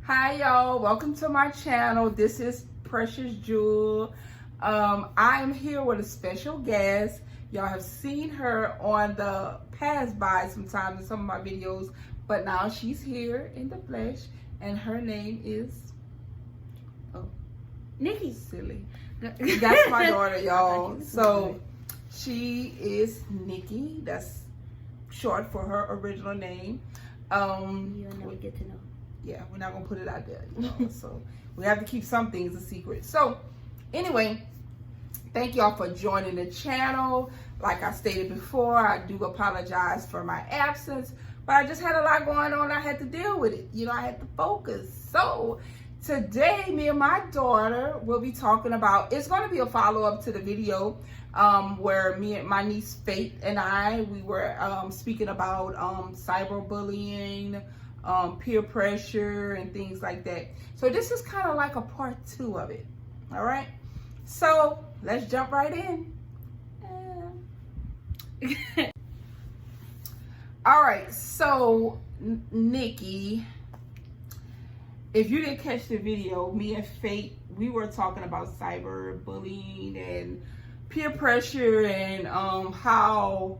Hi y'all, welcome to my channel. This is Precious Jewel. I'm here with a special guest. Y'all have seen her on the pass by sometimes in some of my videos, but now she's here in the flesh, and her name is Nikki. Silly. That's my daughter, y'all. So she is Nikki. That's short for her original name. You'll never get to know. Yeah, we're not gonna put it out there, so we have to keep some things a secret. So anyway, thank y'all for joining the channel. Like I stated before, I do apologize for my absence, but I just had a lot going on. I had to deal with it. I had to focus. So today, me and my daughter will be talking about, it's going to be a follow-up to the video where me and my niece Faith and we were speaking about cyberbullying, peer pressure, and things like that. So this is kind of like a part 2 of it. All right, so let's jump right in. All right, so Nikki, if you didn't catch the video, me and Faith, we were talking about cyberbullying and peer pressure, and how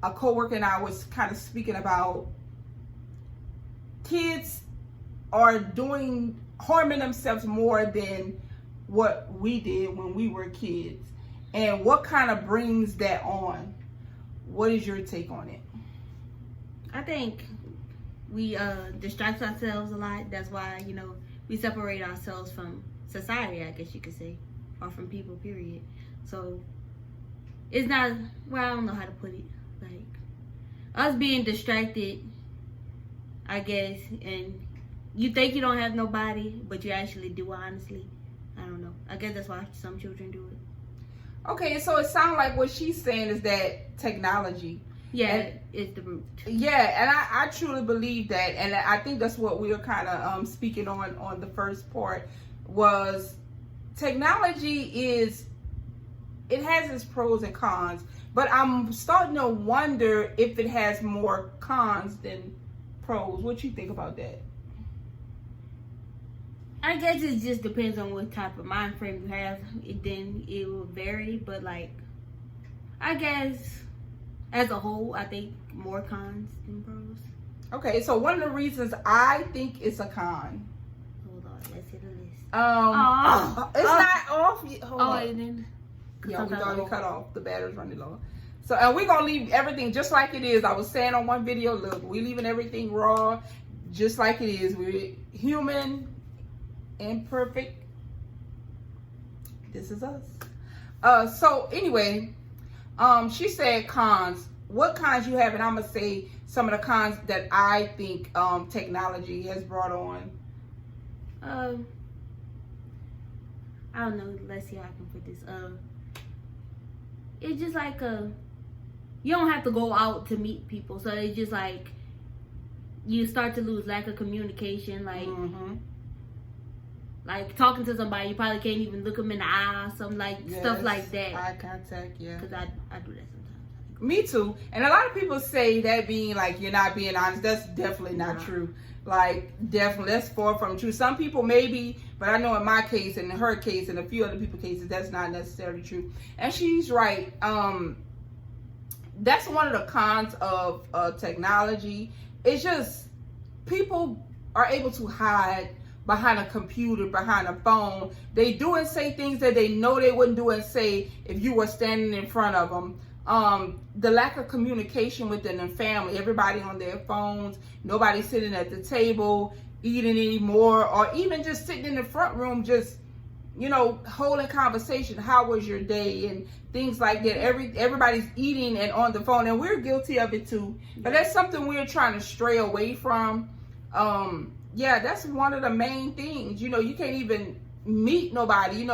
a coworker and I was kind of speaking about kids are harming themselves more than what we did when we were kids, and what kind of brings that on. What is your take on it? I think we distract ourselves a lot. That's why, we separate ourselves from society, I guess you could say, or from people, period. So it's not, well, I don't know how to put it. Like, us being distracted, I guess, and you think you don't have nobody, but you actually do, honestly. I don't know. I guess that's why some children do it. Okay, so it sounds like what she's saying is that technology. Yeah, it's the root. Yeah, and I truly believe that, and I think that's what we were kind of speaking on the first part, was technology it has its pros and cons, but I'm starting to wonder if it has more cons than pros. What you think about that? I guess it just depends on what type of mind frame you have. Then it will vary, but I guess as a whole, I think more cons than pros. Okay, so one of the reasons I think it's a con. Hold on, let's hit the list. It's not off yet. Hold on. And then Yeah, we already cut off. The battery's running low. So, and we're gonna leave everything just like it is. I was saying on one video, look, we're leaving everything raw, just like it is. We're human, imperfect. This is us. So anyway, she said cons. What cons you have? And I'm gonna say some of the cons that I think technology has brought on. I don't know. Let's see how I can put this. It's just like you don't have to go out to meet people, so it's just like you start to lose lack of communication, like talking to somebody, you probably can't even look them in the eye, or something stuff like that. Eye contact, yeah. Because I do that sometimes. Me too. And a lot of people say that being like you're not being honest. That's definitely not true. Like, definitely, that's far from true. Some people maybe, but I know in my case, and in her case, and a few other people's cases, that's not necessarily true. And she's right. That's one of the cons of technology. It's just people are able to hide behind a computer, behind a phone. They do and say things that they know they wouldn't do and say if you were standing in front of them. The lack of communication within the family, everybody on their phones, nobody sitting at the table eating anymore, or even just sitting in the front room, just, holding conversation. How was your day? And things like that. Everybody's eating and on the phone, and we're guilty of it too. But that's something we're trying to stray away from. Yeah, that's one of the main things. You can't even meet nobody.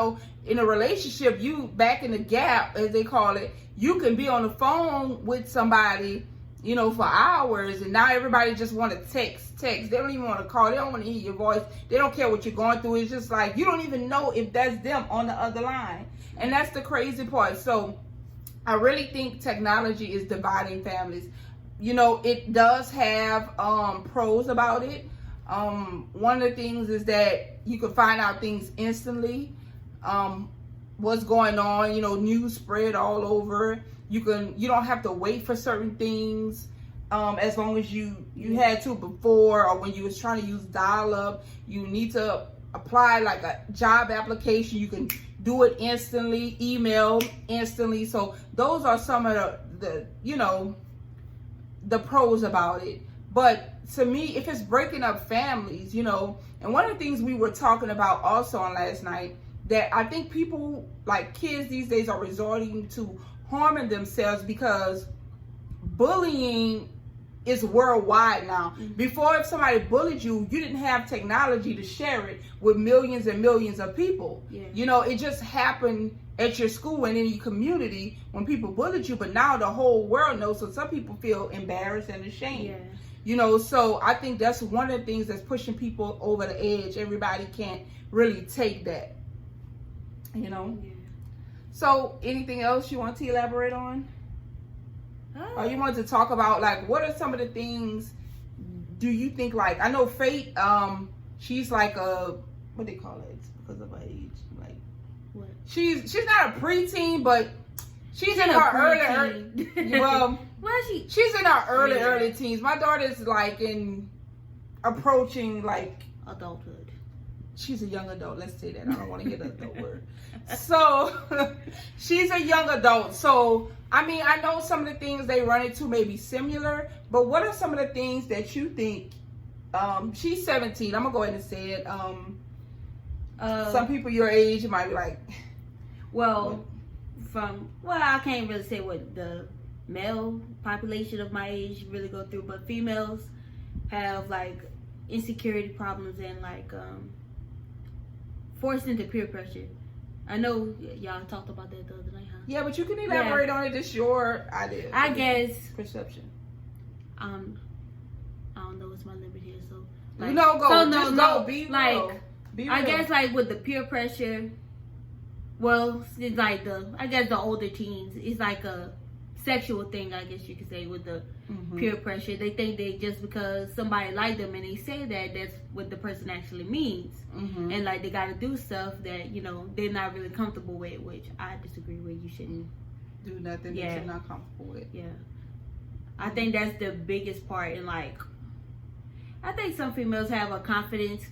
In a relationship, you back in the gap, as they call it, you can be on the phone with somebody, for hours, and now everybody just want to text. They don't even want to call. They don't want to hear your voice. They don't care what you're going through. It's just like you don't even know if that's them on the other line, and that's the crazy part. So I really think technology is dividing families. It does have pros about it. One of the things is that you can find out things instantly. What's going on, news spread all over. You don't have to wait for certain things. As long as you had to before, or when you was trying to use dial-up, you need to apply like a job application. You can do it instantly, email instantly. So those are some of the pros about it. But to me, if it's breaking up families, and one of the things we were talking about also on last night, that I think people, like kids these days, are resorting to harming themselves because bullying is worldwide now. Before, if somebody bullied you, you didn't have technology to share it with millions and millions of people. Yeah. It just happened at your school and in your community when people bullied you, but now the whole world knows, so some people feel embarrassed and ashamed. Yeah. So I think that's one of the things that's pushing people over the edge. Everybody can't really take that. Yeah. So anything else you want to elaborate on? Or you want to talk about, like, what are some of the things do you think, like, I know Faith, she's like a, what they call it, because of her age, like, what? She's not a preteen, but she's in her early well, she's in her early teens. My daughter's like approaching like adulthood. She's a young adult. Let's say that. I don't want to hear the adult word. So she's a young adult. So I mean, I know some of the things they run into may be similar, but what are some of the things that you think? She's 17. I'm gonna go ahead and say it. Some people your age might be like, I can't really say what the male population of my age really go through, but females have like insecurity problems and like forced into peer pressure. I know y'all talked about that the other night, huh? Yeah, but you can elaborate on it. It's your idea. I guess perception. I don't know what's my limit here, so like, be like real. Be real. I guess like with the peer pressure, well, it's like the older teens, it's like a sexual thing, I guess you could say, with the peer pressure. They think they just because somebody liked them and they say that's what the person actually means, and like they got to do stuff that they're not really comfortable with, which I disagree with. You shouldn't do nothing that you're not comfortable with. Yeah, I think that's the biggest part. And like, I think some females have a confidence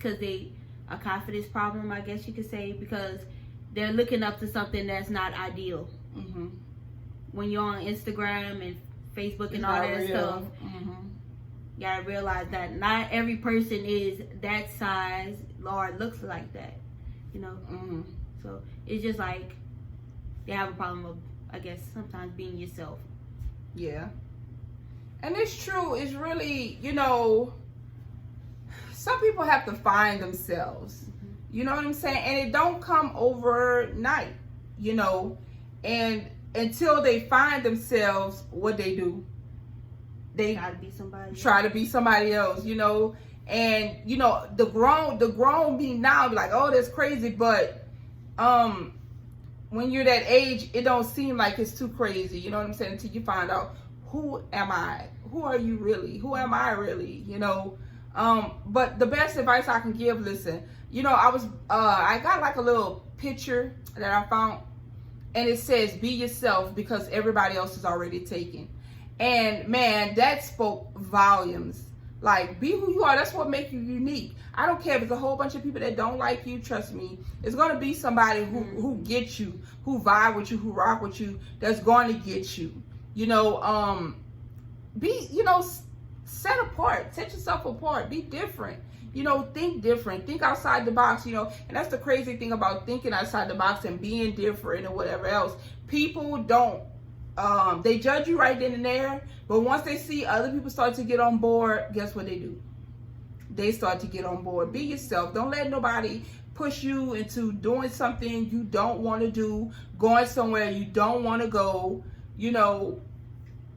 problem, I guess you could say, because they're looking up to something that's not ideal. When you're on Instagram and Facebook and all that stuff, you gotta realize that not every person is that size or looks like that, So it's just like they have a problem of, I guess, sometimes being yourself. Yeah, and it's true. It's really, some people have to find themselves. You know what I'm saying? And it don't come overnight, and until they find themselves, what they do, they try to be somebody else, and the grown me now be like, oh, that's crazy, but when you're that age, it don't seem like it's too crazy, you know what I'm saying, until you find out, who am I, who are you really, who am I really, but the best advice I can give, listen, I got like a little picture that I found, and it says, be yourself because everybody else is already taken. And man, that spoke volumes. Like, be who you are. That's what makes you unique. I don't care if it's a whole bunch of people that don't like you. Trust me, it's going to be somebody who gets you, who vibe with you, who rock with you, that's going to get you. Set apart. Set yourself apart. Be different. Think different, think outside the box, and that's the crazy thing about thinking outside the box and being different and whatever else. People don't, they judge you right then and there, but once they see other people start to get on board, guess what they do? They start to get on board. Be yourself. Don't let nobody push you into doing something you don't want to do, going somewhere you don't want to go,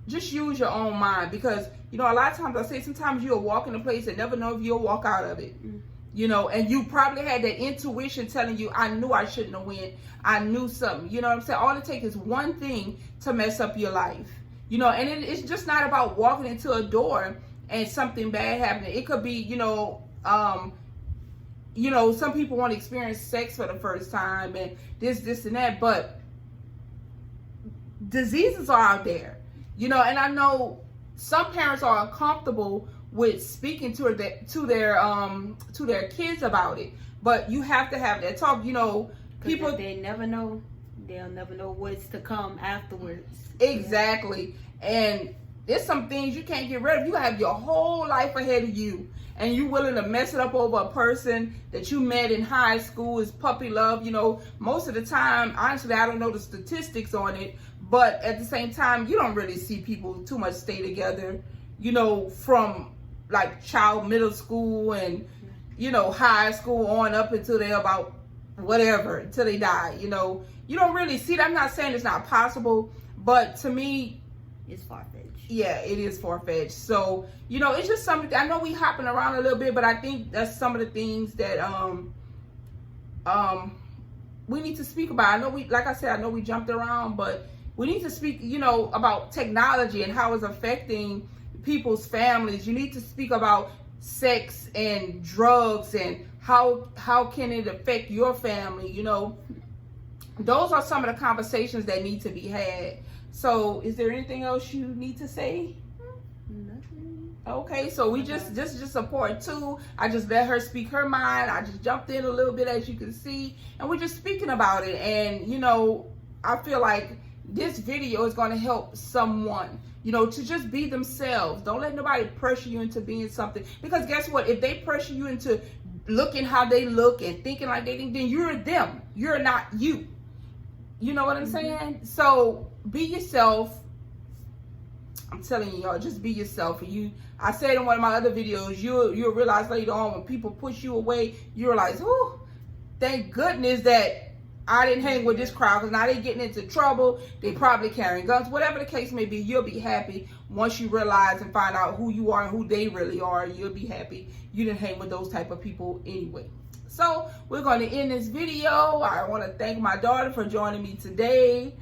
just use your own mind, because a lot of times I say sometimes you'll walk in a place and never know if you'll walk out of it. And you probably had that intuition telling you, I knew I shouldn't have went. I knew something. You know what I'm saying? All it takes is one thing to mess up your life. And it's just not about walking into a door and something bad happening. It could be, some people want to experience sex for the first time and this and that, but diseases are out there, and I know some parents are uncomfortable with speaking to their kids about it, but you have to have that talk. People, if they never know, they'll never know what's to come afterwards. Exactly. And there's some things you can't get rid of. You have your whole life ahead of you, and you willing to mess it up over a person that you met in high school. Is puppy love. Most of the time, honestly, I don't know the statistics on it, but at the same time, you don't really see people too much stay together, from like middle school and, high school on up until they're about whatever, until they die. You don't really see that. I'm not saying it's not possible, but to me, it's far-fetched. Yeah, it is far-fetched. So, it's just something. I know we hopping around a little bit, but I think that's some of the things that we need to speak about. I know we jumped around, but we need to speak, about technology and how it's affecting people's families. You need to speak about sex and drugs and how can it affect your family. Those are some of the conversations that need to be had. So, is there anything else you need to say? Nothing. Okay, so we just a part 2. I just let her speak her mind. I just jumped in a little bit, as you can see, and we're just speaking about it. And I feel like this video is going to help someone, to just be themselves. Don't let nobody pressure you into being something, because guess what? If they pressure you into looking how they look and thinking like they think, then you're them. You're not you. You know what I'm saying? So be yourself. I'm telling you, y'all, just be yourself. I said in one of my other videos, you'll realize later on when people push you away, you realize, oh, thank goodness that I didn't hang with this crowd, because now they're getting into trouble. They probably carrying guns. Whatever the case may be, you'll be happy once you realize and find out who you are and who they really are. You'll be happy you didn't hang with those type of people anyway. So we're going to end this video. I want to thank my daughter for joining me today.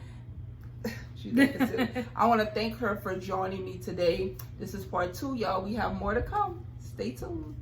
I want to thank her for joining me today. This is part 2, y'all. We have more to come. Stay tuned.